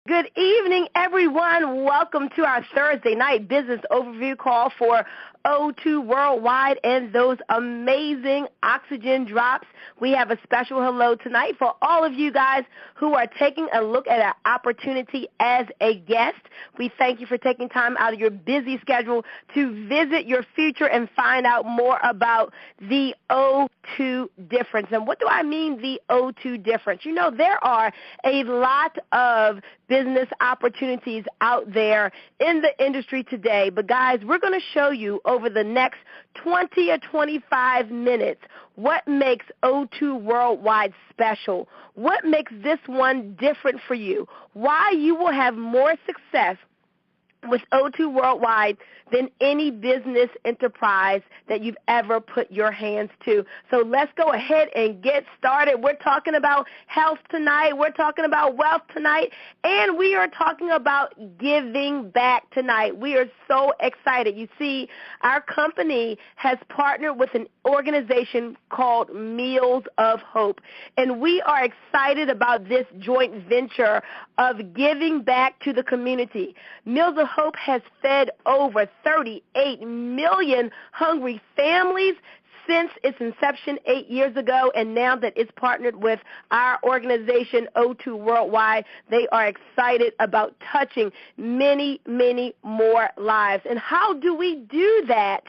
Good evening, everyone. Welcome to our Thursday night business overview call for O2 Worldwide and those amazing oxygen drops. We have a special hello tonight for all of you guys who are taking a look at our opportunity as a guest. We thank you for taking time out of your busy schedule to visit your future and find out more about the O2 difference. And what do I mean, the O2 difference? You know, there are a lot of business opportunities out there in the industry today. But guys, we're going to show you over the next 20 or 25 minutes what makes O2 Worldwide special, what makes this one different for you, why you will have more success with O2 Worldwide than any business enterprise that you've ever put your hands to. So let's go ahead and get started. We're talking about health tonight. We're talking about wealth tonight. And we are talking about giving back tonight. We are so excited. You see, our company has partnered with an organization called Meals of Hope. And we are excited about this joint venture of giving back to the community. Meals of Hope has fed over 38 million hungry families since its inception 8 years ago, and now that it's partnered with our organization, O2 Worldwide, they are excited about touching many, many more lives. And how do we do that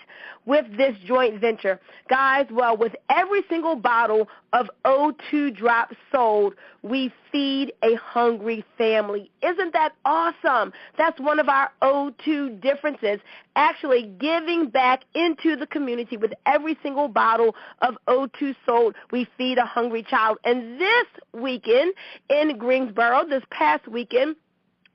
with this joint venture? Guys, well, with every single bottle of O2 drops sold, we feed a hungry family. Isn't that awesome? That's one of our O2 differences, actually giving back into the community. With every single bottle of O2 sold, we feed a hungry child. And this weekend in Greensboro, this past weekend,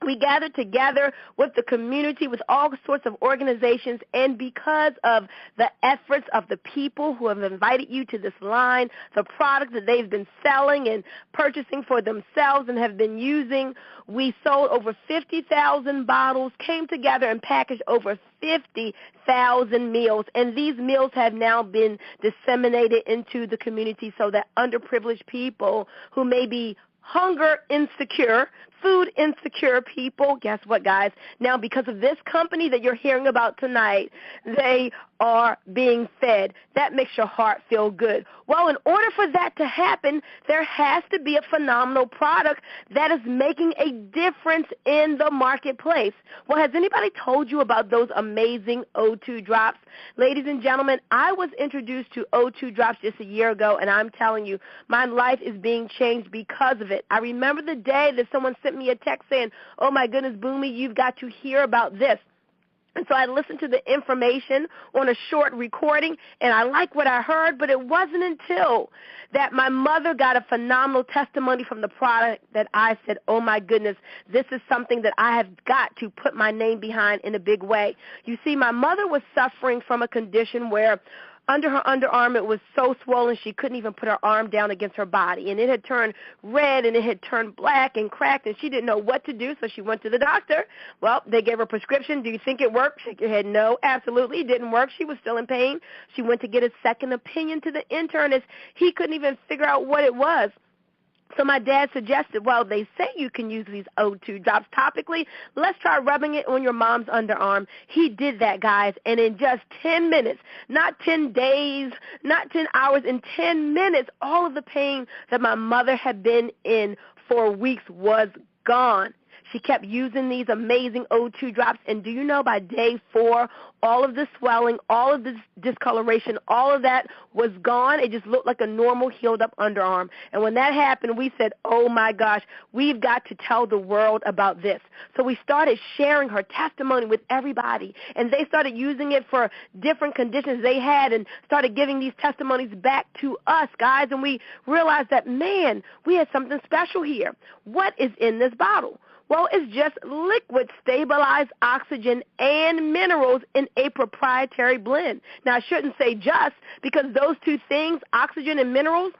we gathered together with the community, with all sorts of organizations, and because of the efforts of the people who have invited you to this line, the products that they've been selling and purchasing for themselves and have been using, we sold over 50,000 bottles, came together and packaged over 50,000 meals, and these meals have now been disseminated into the community so that underprivileged people who may be hunger insecure, food insecure people, guess what, guys? Now, because of this company that you're hearing about tonight, they are being fed. That makes your heart feel good. Well, in order for that to happen, there has to be a phenomenal product that is making a difference in the marketplace. Well, has anybody told you about those amazing O2 drops? Ladies and gentlemen, I was introduced to O2 drops just a year ago, and I'm telling you, my life is being changed because of it. I remember the day that someone sent me a text saying, oh, my goodness, Boomy, you've got to hear about this. And so I listened to the information on a short recording, and I liked what I heard, but it wasn't until that my mother got a phenomenal testimony from the product that I said, oh, my goodness, this is something that I have got to put my name behind in a big way. You see, my mother was suffering from a condition where under her underarm, it was so swollen she couldn't even put her arm down against her body. And it had turned red and it had turned black and cracked, and she didn't know what to do, so she went to the doctor. Well, they gave her a prescription. Do you think it worked? Shake your head. No, absolutely. It didn't work. She was still in pain. She went to get a second opinion to the internist. He couldn't even figure out what it was. So my dad suggested, well, they say you can use these O2 drops topically. Let's try rubbing it on your mom's underarm. He did that, guys, and in just 10 minutes, not 10 days, not 10 hours, in 10 minutes, all of the pain that my mother had been in for weeks was gone. She kept using these amazing O2 drops, and do you know by day 4, all of the swelling, all of this discoloration, all of that was gone. It just looked like a normal healed-up underarm. And when that happened, we said, oh, my gosh, we've got to tell the world about this. So we started sharing her testimony with everybody, and they started using it for different conditions they had and started giving these testimonies back to us, guys, and we realized that, man, we had something special here. What is in this bottle? Well, it's just liquid stabilized oxygen and minerals in a proprietary blend. Now, I shouldn't say just, because those two things, oxygen and minerals,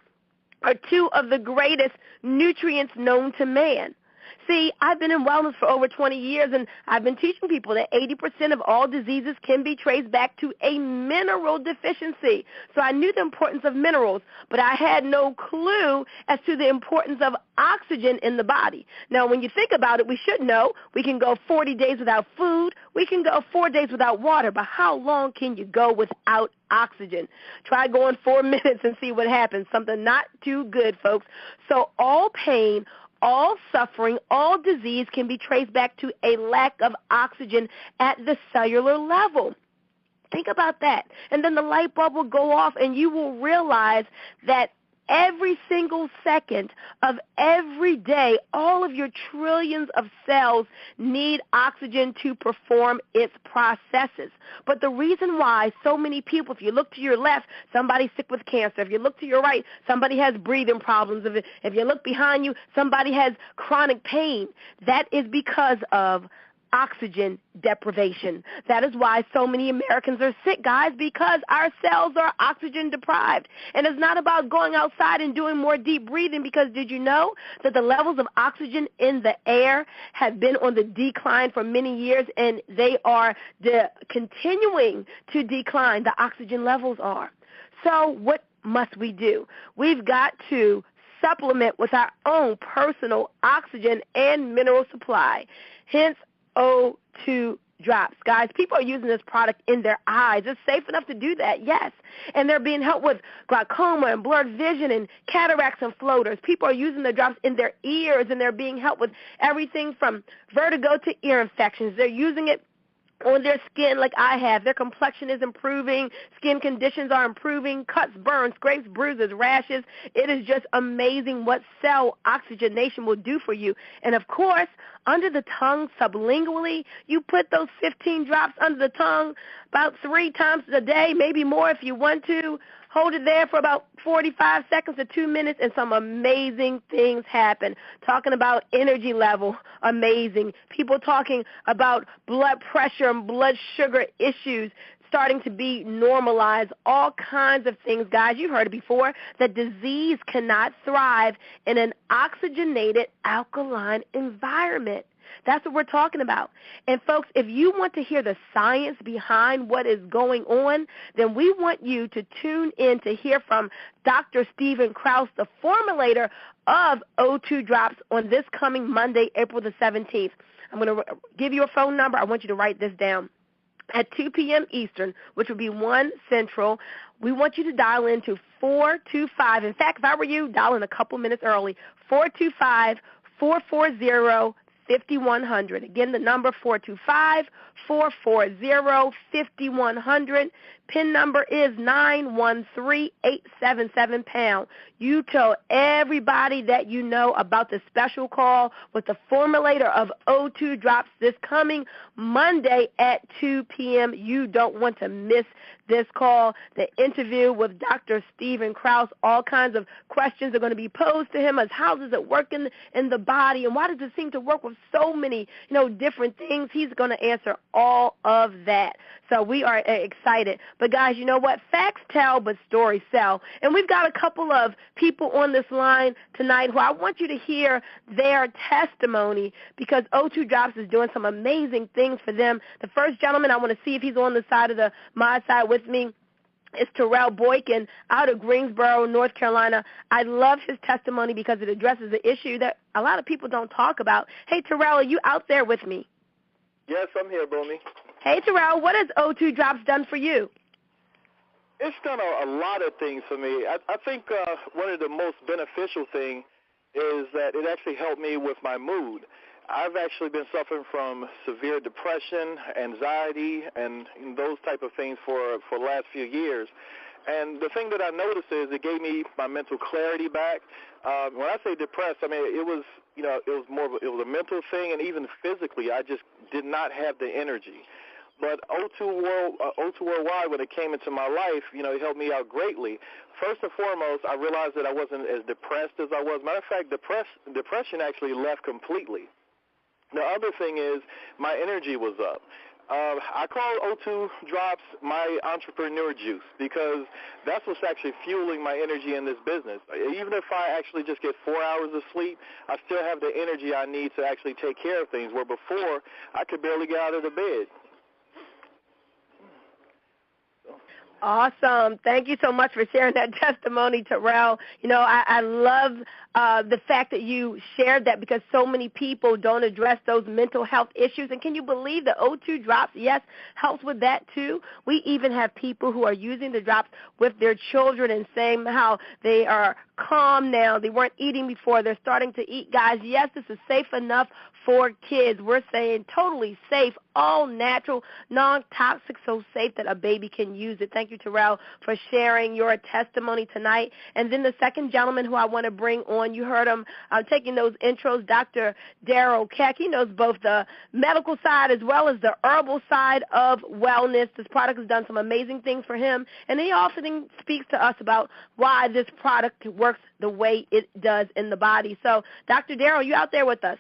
are two of the greatest nutrients known to man. See, I've been in wellness for over 20 years, and I've been teaching people that 80% of all diseases can be traced back to a mineral deficiency. So I knew the importance of minerals, but I had no clue as to the importance of oxygen in the body. Now, when you think about it, we should know we can go 40 days without food. We can go 4 days without water, but how long can you go without oxygen? Try going 4 minutes and see what happens. Something not too good, folks. So all pain, all suffering, all disease can be traced back to a lack of oxygen at the cellular level. Think about that. And then the light bulb will go off, and you will realize that every single second of every day, all of your trillions of cells need oxygen to perform its processes. But the reason why so many people, if you look to your left, somebody's sick with cancer. If you look to your right, somebody has breathing problems. If you look behind you, somebody has chronic pain. That is because of oxygen deprivation. That is why so many Americans are sick, guys, because our cells are oxygen deprived. And it's not about going outside and doing more deep breathing, because did you know that the levels of oxygen in the air have been on the decline for many years, and they are continuing to decline. The oxygen levels are. So what must we do? We've got to supplement with our own personal oxygen and mineral supply. Hence, O2 drops. Guys, people are using this product in their eyes. It's safe enough to do that, yes. And they're being helped with glaucoma and blurred vision and cataracts and floaters. People are using the drops in their ears, and they're being helped with everything from vertigo to ear infections. They're using it on their skin like I have. Their complexion is improving. Skin conditions are improving. Cuts, burns, scrapes, bruises, rashes. It is just amazing what cell oxygenation will do for you. And, of course, under the tongue, sublingually, you put those 15 drops under the tongue about 3 times a day, maybe more if you want to. Hold it there for about 45 seconds to 2 minutes, and some amazing things happen. Talking about energy level, amazing. People talking about blood pressure and blood sugar issues starting to be normalized, all kinds of things. Guys, you've heard it before, that disease cannot thrive in an oxygenated, alkaline environment. That's what we're talking about. And, folks, if you want to hear the science behind what is going on, then we want you to tune in to hear from Dr. Stephen Krause, the formulator of O2 Drops, on this coming Monday, April the 17th. I'm going to give you a phone number. I want you to write this down. At 2 p.m. Eastern, which would be 1 Central, we want you to dial into 425. In fact, if I were you, dial in a couple minutes early, 425-440-5100. Again, the number 425-440-5100. PIN number is 913877#. You tell everybody that you know about the special call with the formulator of O2 Drops this coming Monday at 2 p.m. You don't want to miss this call. The interview with Dr. Stephen Krause, all kinds of questions are going to be posed to him as how does it work in the body, and why does it seem to work with so many, different things. He's going to answer all of that. So we are excited. But, guys, you know what? Facts tell, but stories sell. And we've got a couple of people on this line tonight who I want you to hear their testimony, because O2 Drops is doing some amazing things for them. The first gentleman, I want to see if he's on the side of my side with me. It's Terrell Boykin out of Greensboro, North Carolina. I love his testimony because it addresses an issue that a lot of people don't talk about. Hey, Terrell, are you out there with me? Yes, I'm here, Boomy. Hey, Terrell, what has O2 Drops done for you? It's done a lot of things for me. I think one of the most beneficial things is that it actually helped me with my mood. I've actually been suffering from severe depression, anxiety, and those type of things for the last few years. And the thing that I noticed is it gave me my mental clarity back. When I say depressed, I mean it was a mental thing, and even physically, I just did not have the energy. But O2 Worldwide, when it came into my life, it helped me out greatly. First and foremost, I realized that I wasn't as depressed as I was. Matter of fact, depression actually left completely. The other thing is my energy was up. I call O2 drops my entrepreneur juice because that's what's actually fueling my energy in this business. Even if I actually just get 4 hours of sleep, I still have the energy I need to actually take care of things, where before I could barely get out of the bed. Awesome. Thank you so much for sharing that testimony, Terrell. You know, I love the fact that you shared that, because so many people don't address those mental health issues. And can you believe the O2 drops, yes, helps with that too? We even have people who are using the drops with their children and saying how they are calm now. They weren't eating before. They're starting to eat. Guys, yes, this is safe enough for kids. We're saying totally safe, all natural, non-toxic, so safe that a baby can use it. Thank you, Terrell, for sharing your testimony tonight. And then the second gentleman who I want to bring on, you heard him taking those intros, Dr. Daryl Keck. He knows both the medical side as well as the herbal side of wellness. This product has done some amazing things for him, and he often speaks to us about why this product works the way it does in the body. So, Dr. Daryl, you out there with us?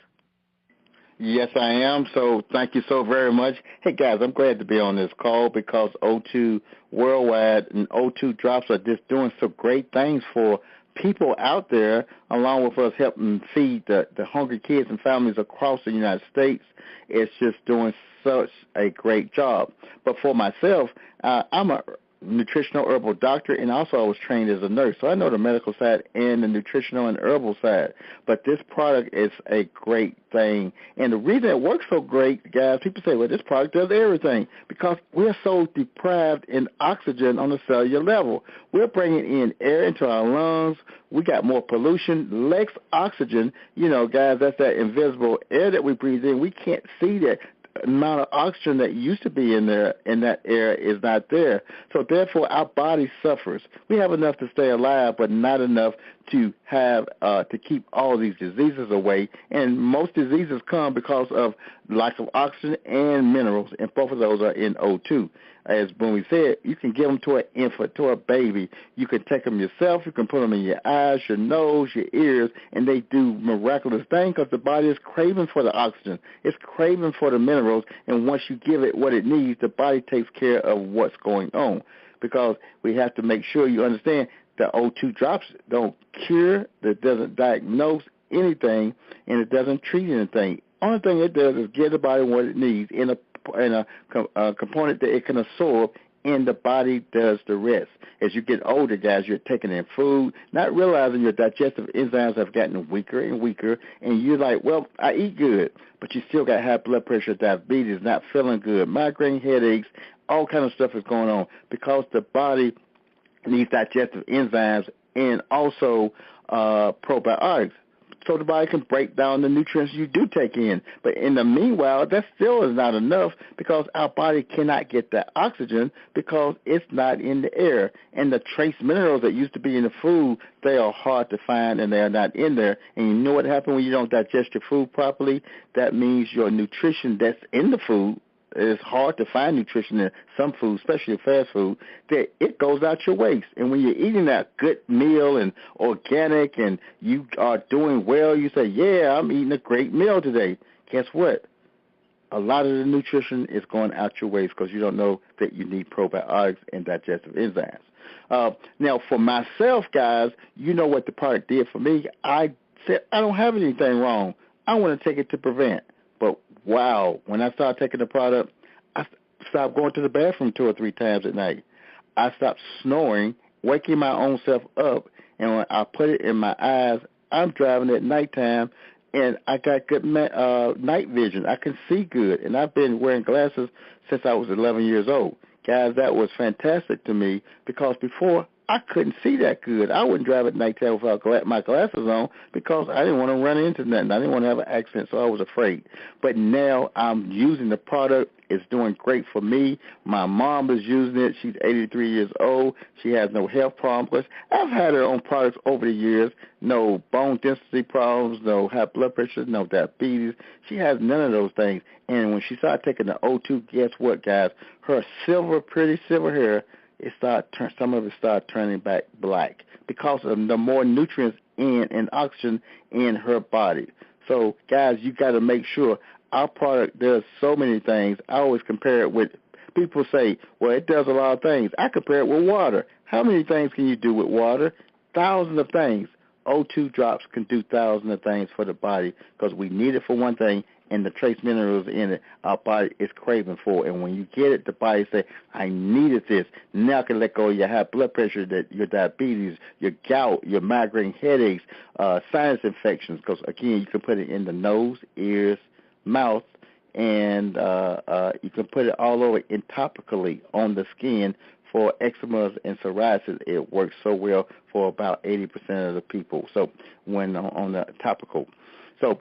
Yes, I am. So thank you so very much. Hey, guys, I'm glad to be on this call because O2 Worldwide and O2 Drops are just doing some great things for people out there, along with us helping feed the hungry kids and families across the United States. It's just doing such a great job. But for myself, I'm a nutritional herbal doctor, and also I was trained as a nurse, so I know the medical side and the nutritional and herbal side. But this product is a great thing, and the reason it works so great, guys, people say, well, this product does everything, because we're so deprived in oxygen on the cellular level. We're bringing in air into our lungs. We got more pollution, less oxygen. You know, guys, that's that invisible air that we breathe in. We can't see that. Amount of oxygen that used to be in there in that air is not there. So therefore our body suffers. We have enough to stay alive, but not enough to have to keep all these diseases away. And most diseases come because of lack of oxygen and minerals, and both of those are in O2. As when we said, you can give them to an infant, to a baby. You can take them yourself. You can put them in your eyes, your nose, your ears, and they do miraculous things because the body is craving for the oxygen. It's craving for the minerals, and once you give it what it needs, the body takes care of what's going on, because we have to make sure you understand the O2 drops don't cure, that doesn't diagnose anything, and it doesn't treat anything. Only thing it does is give the body what it needs in a component that it can absorb, and the body does the rest. As you get older, guys, you're taking in food, not realizing your digestive enzymes have gotten weaker and weaker, and you're like, well, I eat good, but you still got high blood pressure, diabetes, not feeling good, migraine, headaches, all kind of stuff is going on because the body needs digestive enzymes and also probiotics, so the body can break down the nutrients you do take in. But in the meanwhile, that still is not enough, because our body cannot get that oxygen because it's not in the air. And the trace minerals that used to be in the food, they are hard to find, and they are not in there. And you know what happens when you don't digest your food properly? That means your nutrition that's in the food, it's hard to find nutrition in some food, especially fast food, that it goes out your waste. And when you're eating that good meal and organic and you are doing well, you say, yeah, I'm eating a great meal today. Guess what? A lot of the nutrition is going out your waste because you don't know that you need probiotics and digestive enzymes. Now, for myself, guys, you know what the product did for me. I said, I don't have anything wrong. I want to take it to prevent. But wow, when I started taking the product, I stopped going to the bathroom 2 or 3 times at night. I stopped snoring, waking my own self up, and when I put it in my eyes, I'm driving at nighttime, and I got good night vision. I can see good, and I've been wearing glasses since I was 11 years old. Guys, that was fantastic to me, because before I couldn't see that good. I wouldn't drive at nighttime without my glasses on because I didn't want to run into nothing. I didn't want to have an accident, so I was afraid. But now I'm using the product. It's doing great for me. My mom is using it. She's 83 years old. She has no health problems. I've had her on products over the years. No bone density problems, no high blood pressure, no diabetes. She has none of those things. And when she started taking the O2, guess what, guys? Her pretty silver hair, some of it started turning back black because of the more nutrients and oxygen in her body. So, guys, you got to make sure our product does so many things. I always compare it with, people say, well, it does a lot of things. I compare it with water. How many things can you do with water? Thousands of things. O2 drops can do thousands of things for the body because we need it for one thing, and the trace minerals in it our body is craving for. And when you get it, the body say, I needed this. Now I can let go of your high blood pressure, your diabetes, your gout, your migraine headaches, sinus infections, because, again, you can put it in the nose, ears, mouth, and you can put it all over and topically on the skin. For eczemas and psoriasis, it works so well for about 80% of the people. So when on the topical. So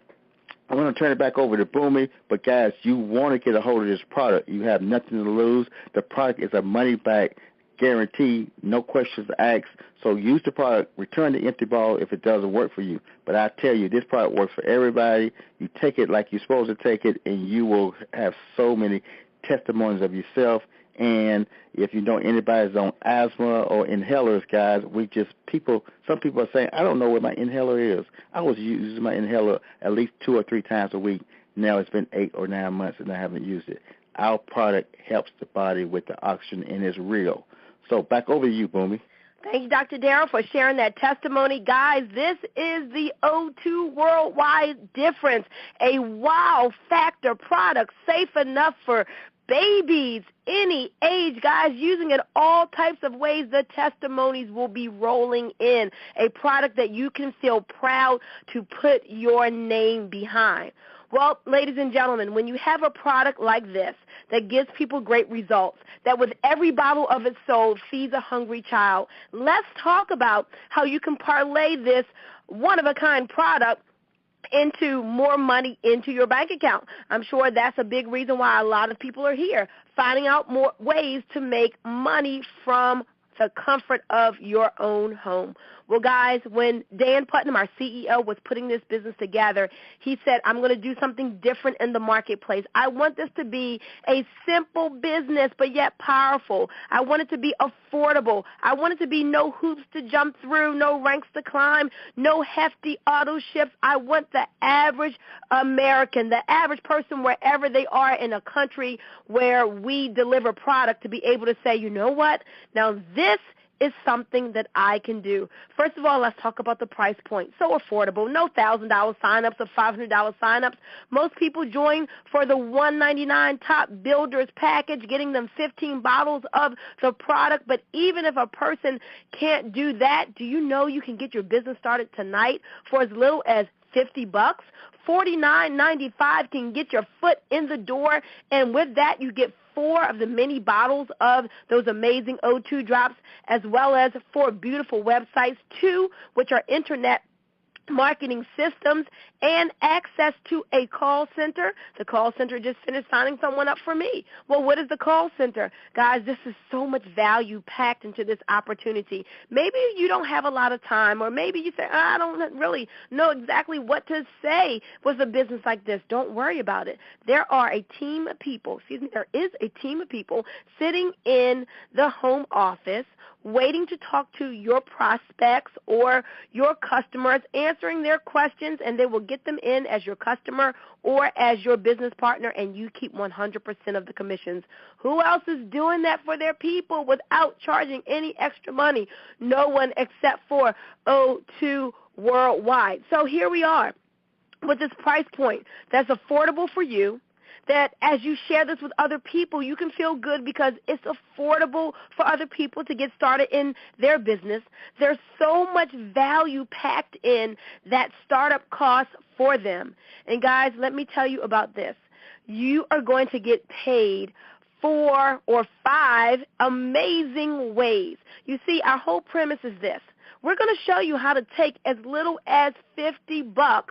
I'm going to turn it back over to Boomy. But, guys, you want to get a hold of this product. You have nothing to lose. The product is a money-back guarantee, no questions asked. So use the product, return the empty ball if it doesn't work for you. But I tell you, this product works for everybody. You take it like you're supposed to take it, and you will have so many testimonies of yourself. And if you know anybody's on asthma or inhalers, guys, some people are saying, I don't know where my inhaler is. I was using my inhaler at least 2 or 3 times a week. Now it's been 8 or 9 months and I haven't used it. Our product helps the body with the oxygen and it's real. So back over to you, Boomy. Thank you, Dr. Darrell, for sharing that testimony. Guys, this is the O2 Worldwide difference, a wow factor product, safe enough for babies, any age, guys, using it all types of ways. The testimonies will be rolling in. A product that you can feel proud to put your name behind. Well, ladies and gentlemen, when you have a product like this that gives people great results, that with every bottle of it sold feeds a hungry child, let's talk about how you can parlay this one-of-a-kind product into more money into your bank account. I'm sure that's a big reason why a lot of people are here, finding out more ways to make money from the comfort of your own home. Well, guys, when Dan Putnam, our CEO, was putting this business together, he said, I'm going to do something different in the marketplace. I want this to be a simple business, but yet powerful. I want it to be affordable. I want it to be no hoops to jump through, no ranks to climb, no hefty auto ships. I want the average American, the average person wherever they are in a country where we deliver product to be able to say, you know what, now this is something that I can do. First of all, let's talk about the price point. So affordable. No $1,000 sign-ups or $500 sign-ups. Most people join for the $199 Top Builders package, getting them 15 bottles of the product. But even if a person can't do that, do you know you can get your business started tonight for as little as $50? $49.95 can get your foot in the door, and with that you get 4 of the many bottles of those amazing O2 drops, as well as 4 beautiful websites, 2 which are internet marketing systems, and access to a call center. The call center just finished signing someone up for me. Well, what is the call center? Guys, this is so much value packed into this opportunity. Maybe you don't have a lot of time, or maybe you say, I don't really know exactly what to say with a business like this. Don't worry about it. There are a team of people, there is a team of people sitting in the home office waiting to talk to your prospects or your customers, answering their questions, and they will get them in as your customer or as your business partner, and you keep 100% of the commissions. Who else is doing that for their people without charging any extra money? No one except for O2 Worldwide. So here we are with this price point that's affordable for you, that as you share this with other people, you can feel good because it's affordable for other people to get started in their business. There's so much value packed in that startup cost for them. And guys, let me tell you about this. You are going to get paid 4 or 5 amazing ways. You see, our whole premise is this. We're going to show you how to take as little as $50,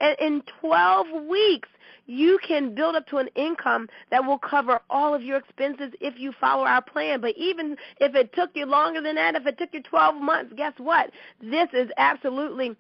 and in 12 weeks, you can build up to an income that will cover all of your expenses if you follow our plan. But even if it took you longer than that, if it took you 12 months, guess what? This is absolutely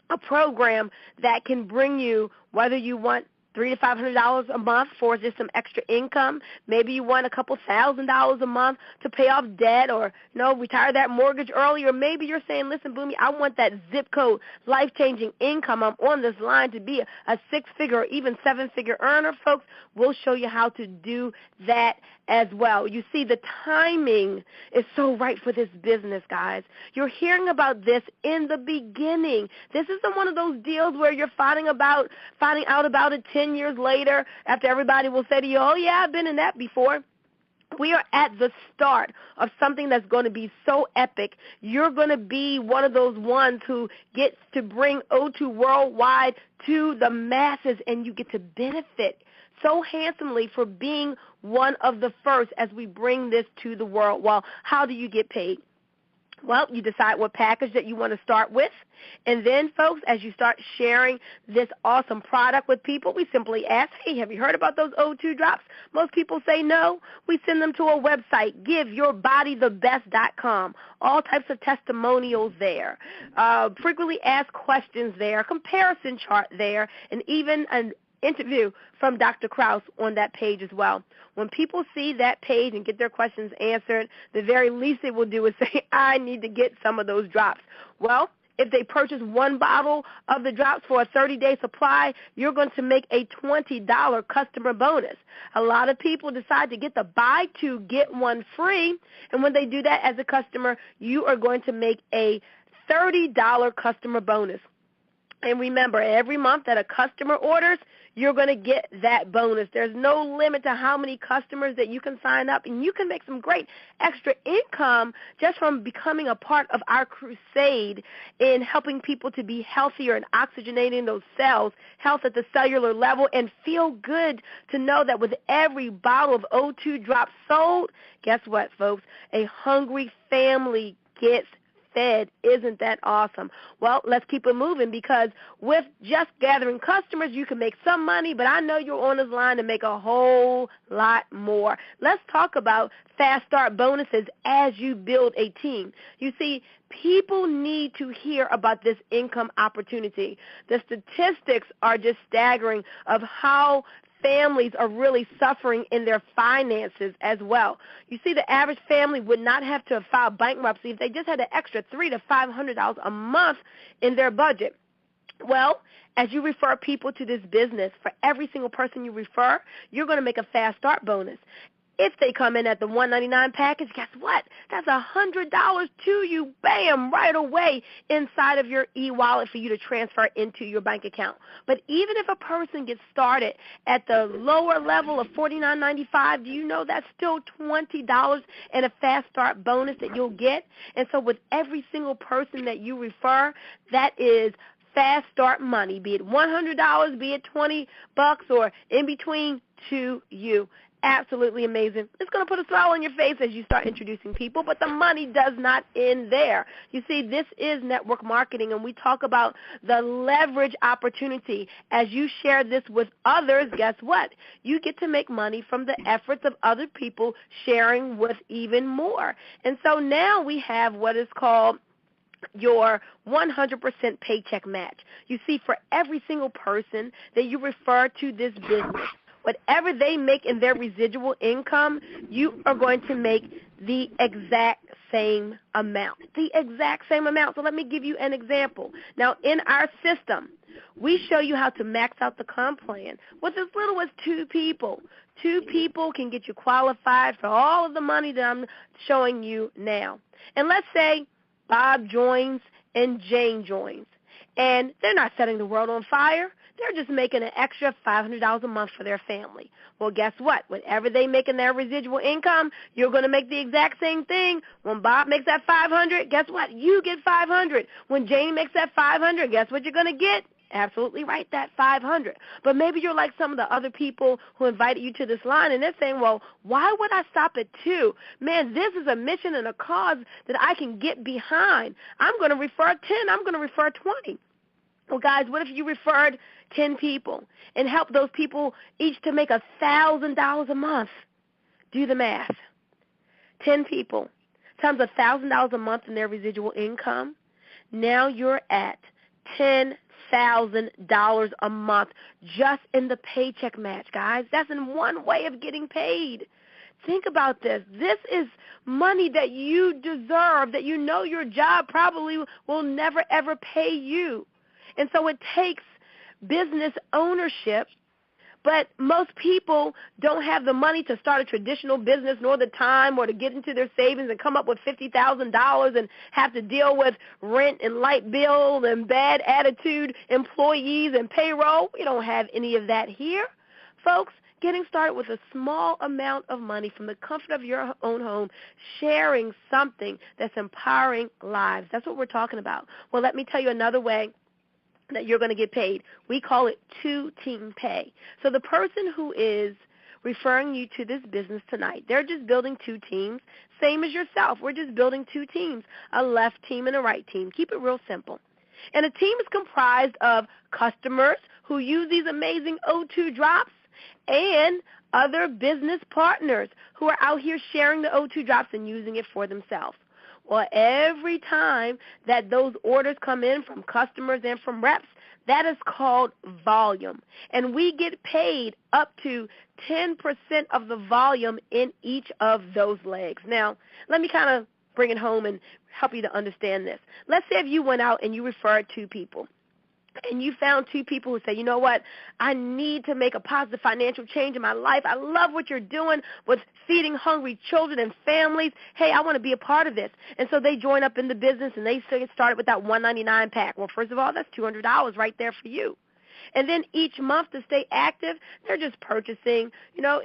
a program that can bring you, whether you want $300 to $500 a month for just some extra income. Maybe you want a couple $1,000s a month to pay off debt or, retire that mortgage early. Or maybe you're saying, listen, Boomy, I want that zip code life-changing income. I'm on this line to be a six-figure or even seven-figure earner. Folks, we'll show you how to do that as well. You see, the timing is so right for this business, guys. You're hearing about this in the beginning. This isn't one of those deals where you're finding out about it 10 years later after everybody will say to you, oh, yeah, I've been in that before. We are at the start of something that's going to be so epic. You're going to be one of those ones who gets to bring O2 Worldwide to the masses, and you get to benefit so handsomely for being one of the first as we bring this to the world. Well, how do you get paid? Well, you decide what package that you want to start with. And then, folks, as you start sharing this awesome product with people, we simply ask, hey, have you heard about those O2 drops? Most people say no. We send them to a website, giveyourbodythebest.com. All types of testimonials there, frequently asked questions there, comparison chart there, and even an interview from Dr. Krause on that page as well. When people see that page and get their questions answered, the very least they will do is say, I need to get some of those drops. Well, if they purchase one bottle of the drops for a 30-day supply, you're going to make a $20 customer bonus. A lot of people decide to get the buy two, get one free, and when they do that as a customer, you are going to make a $30 customer bonus. And remember, every month that a customer orders, you're going to get that bonus. There's no limit to how many customers that you can sign up, and you can make some great extra income just from becoming a part of our crusade in helping people to be healthier and oxygenating those cells, health at the cellular level, and feel good to know that with every bottle of O2 drops sold, guess what, folks? A hungry family gets fed. Isn't that awesome? Well, let's keep it moving, because with just gathering customers, you can make some money, but I know you're on this line to make a whole lot more. Let's talk about fast start bonuses as you build a team. You see, people need to hear about this income opportunity. The statistics are just staggering of how families are really suffering in their finances as well. You see, the average family would not have to file bankruptcy if they just had an extra $300 to $500 a month in their budget. Well, as you refer people to this business, for every single person you refer, you're going to make a fast start bonus. If they come in at the $199 package, guess what? That's $100 to you, bam, right away inside of your e-wallet for you to transfer into your bank account. But even if a person gets started at the lower level of $49.95, do you know that's still $20 and a fast start bonus that you'll get? And so with every single person that you refer, that is fast start money, be it $100, be it $20, or in between to you. Absolutely amazing. It's going to put a smile on your face as you start introducing people, but the money does not end there. You see, this is network marketing, and we talk about the leverage opportunity. As you share this with others, guess what? You get to make money from the efforts of other people sharing with even more. And so now we have what is called your 100% paycheck match. You see, for every single person that you refer to this business, whatever they make in their residual income, you are going to make the exact same amount. The exact same amount. So let me give you an example. Now, in our system, we show you how to max out the comp plan with as little as 2 people. 2 people can get you qualified for all of the money that I'm showing you now. And let's say Bob joins and Jane joins, and they're not setting the world on fire. They're just making an extra $500 a month for their family. Well, guess what? Whatever they make in their residual income, you're going to make the exact same thing. When Bob makes that $500, guess what? You get $500. When Jane makes that $500, guess what you're going to get? Absolutely right, that $500. But maybe you're like some of the other people who invited you to this line, and they're saying, well, why would I stop at 2? Man, this is a mission and a cause that I can get behind. I'm going to refer 10. I'm going to refer 20. Well, guys, what if you referred 10 people and helped those people each to make $1,000 a month? Do the math. 10 people times $1,000 a month in their residual income. Now you're at $10,000 $2,000 a month just in the paycheck match, guys. That's in one way of getting paid. Think about this. This is money that you deserve, that you know your job probably will never, ever pay you. And so it takes business ownership, but most people don't have the money to start a traditional business, nor the time, or to get into their savings and come up with $50,000 and have to deal with rent and light bill and bad attitude employees and payroll. We don't have any of that here. Folks, getting started with a small amount of money from the comfort of your own home, sharing something that's empowering lives. That's what we're talking about. Well, let me tell you another way that you're going to get paid. We call it two-team pay. So the person who is referring you to this business tonight, they're just building two teams, same as yourself. We're just building two teams, a left team and a right team. Keep it real simple. And a team is comprised of customers who use these amazing O2 drops and other business partners who are out here sharing the O2 drops and using it for themselves. Well, every time that those orders come in from customers and from reps, that is called volume. And we get paid up to 10% of the volume in each of those legs. Now, let me kind of bring it home and help you to understand this. Let's say if you went out and you referred two people, and you found two people who say, you know what, I need to make a positive financial change in my life. I love what you're doing with feeding hungry children and families. Hey, I want to be a part of this. And so they join up in the business, and they get started with that $199 pack. Well, first of all, that's $200 right there for you. And then each month to stay active, they're just purchasing,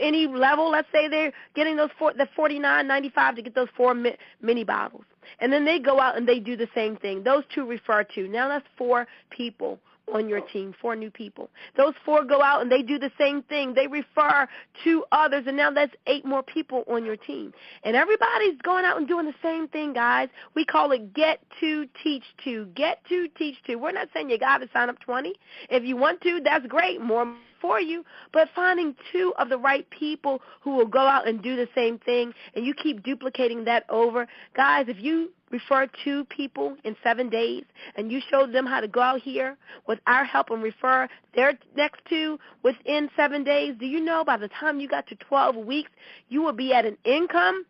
any level. Let's say they're getting the $49.95 to get those 4 mini bottles. And then they go out and they do the same thing. Those two refer to. Now that's 4 people on your team, 4 new people. Those 4 go out and they do the same thing. They refer to others, and now that's 8 more people on your team. And everybody's going out and doing the same thing, guys. We call it get to, teach to. Get to, teach to. We're not saying you got to sign up 20. If you want to, that's great. More for you, but finding 2 of the right people who will go out and do the same thing, and you keep duplicating that over. Guys, if you refer 2 people in 7 days and you show them how to go out here with our help and refer their next 2 within 7 days, do you know by the time you got to 12 weeks, you will be at an income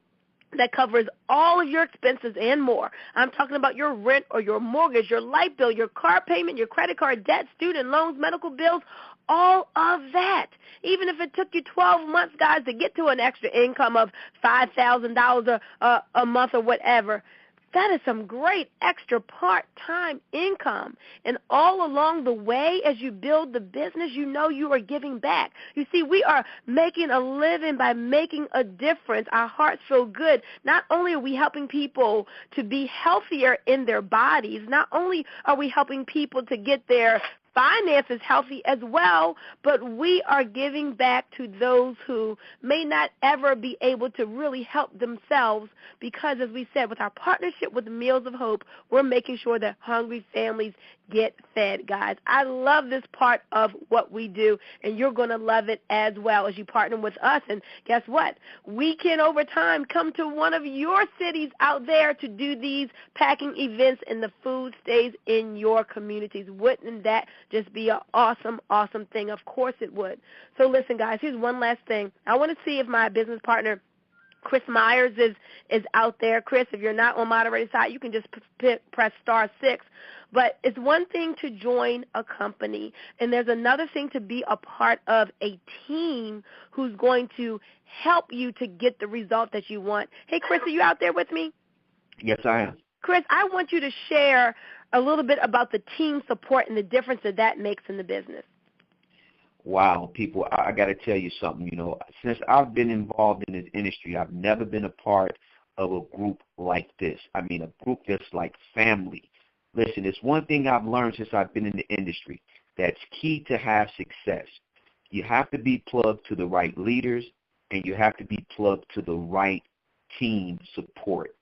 that covers all of your expenses and more. I'm talking about your rent or your mortgage, your light bill, your car payment, your credit card debt, student loans, medical bills, all of that. Even if it took you 12 months, guys, to get to an extra income of $5,000 a month or whatever, that is some great extra part-time income. And all along the way, as you build the business, you know you are giving back. You see, we are making a living by making a difference. Our hearts feel good. Not only are we helping people to be healthier in their bodies, not only are we helping people to get their finances healthy as well, but we are giving back to those who may not ever be able to really help themselves because, as we said, with our partnership with Meals of Hope, we're making sure that hungry families get fed, guys. I love this part of what we do, and you're going to love it as well as you partner with us. And guess what? We can, over time, come to one of your cities out there to do these packing events, and the food stays in your communities. Wouldn't that just be an awesome, awesome thing? Of course it would. So listen, guys, here's one last thing. I want to see if my business partner, Chris Myers, is out there. Chris, if you're not on moderator side, you can just press *6. But it's one thing to join a company, and there's another thing to be a part of a team who's going to help you to get the result that you want. Hey, Chris, are you out there with me? Yes, I am. Chris, I want you to share a little bit about the team support and the difference that makes in the business. Wow, people, I got to tell you something. Since I've been involved in this industry, I've never been a part of a group like this. I mean, a group that's like family. Listen, it's one thing I've learned since I've been in the industry that's key to have success. You have to be plugged to the right leaders, and you have to be plugged to the right team support.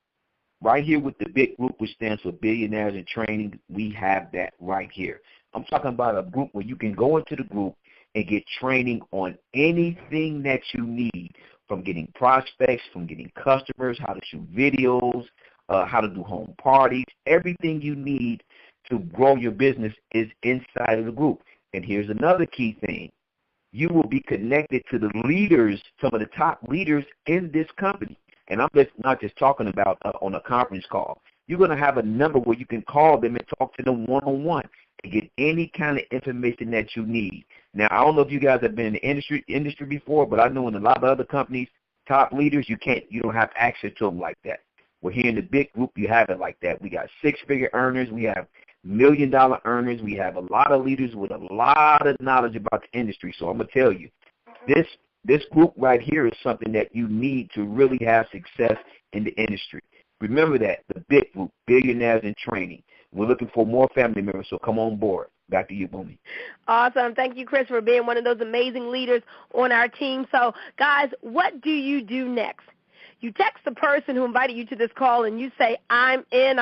Right here with the BIG group, which stands for Billionaires in Training, we have that right here. I'm talking about a group where you can go into the group and get training on anything that you need, from getting prospects, from getting customers, how to shoot videos, how to do home parties, everything you need to grow your business is inside of the group. And here's another key thing. You will be connected to the leaders, some of the top leaders in this company. And I'm not just talking about on a conference call. You're going to have a number where you can call them and talk to them one-on-one and get any kind of information that you need. Now, I don't know if you guys have been in the industry before, but I know in a lot of other companies, top leaders, you don't have access to them like that. Well, here in the big group, you have it like that. We got six-figure earners. We have million-dollar earners. We have a lot of leaders with a lot of knowledge about the industry. So I'm going to tell you, this group right here is something that you need to really have success in the industry. Remember that, the big group, Billionaires in Training. We're looking for more family members, so come on board. Back to you, Boomy. Awesome. Thank you, Chris, for being one of those amazing leaders on our team. So, guys, what do you do next? You text the person who invited you to this call and you say, I'm in.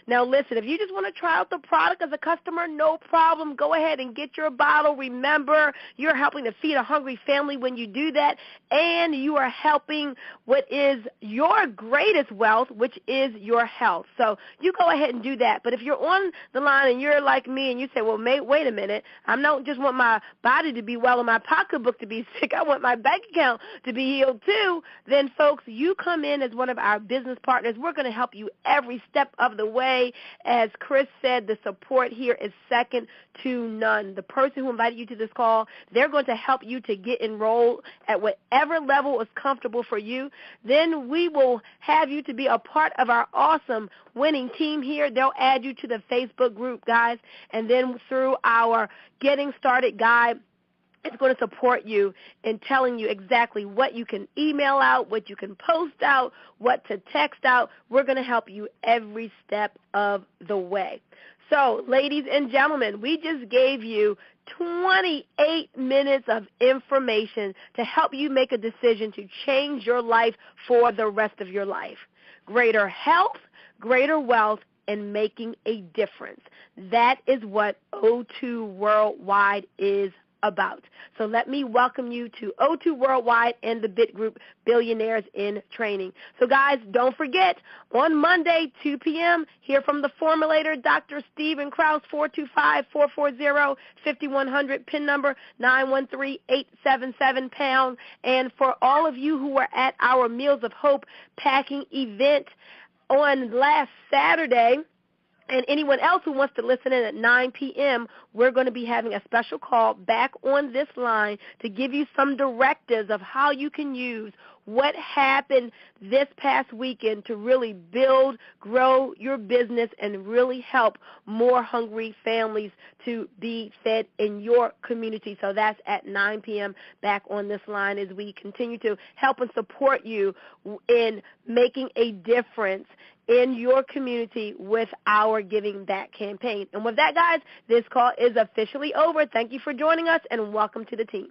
Now, listen, if you just want to try out the product as a customer, no problem. Go ahead and get your bottle. Remember, you're helping to feed a hungry family when you do that, and you are helping what is your greatest wealth, which is your health. So you go ahead and do that. But if you're on the line and you're like me and you say, well, wait a minute, I don't just want my body to be well and my pocketbook to be sick. I want my bank account to be healed too. Then, folks, you come in as one of our business partners. We're going to help you every step of the way. As Chris said, the support here is second to none. The person who invited you to this call, they're going to help you to get enrolled at whatever level is comfortable for you. Then we will have you to be a part of our awesome winning team here. They'll add you to the Facebook group, guys, and then through our Getting Started guide, it's going to support you in telling you exactly what you can email out, what you can post out, what to text out. We're going to help you every step of the way. So, ladies and gentlemen, we just gave you 28 minutes of information to help you make a decision to change your life for the rest of your life. Greater health, greater wealth, and making a difference. That is what O2 Worldwide is about. So let me welcome you to O2 Worldwide and the BIT Group, Billionaires in Training. So, guys, don't forget, on Monday, 2 p.m., hear from the formulator, Dr. Stephen Krause, 425-440-5100, PIN number 913-877#. And for all of you who were at our Meals of Hope packing event on last Saturday, and anyone else who wants to listen in at 9 p.m., we're going to be having a special call back on this line to give you some directives of how you can use what happened this past weekend to really build, grow your business, and really help more hungry families to be fed in your community. So that's at 9 p.m. back on this line as we continue to help and support you in making a difference in your community with our Giving Back campaign. And with that, guys, this call is officially over. Thank you for joining us, and welcome to the team.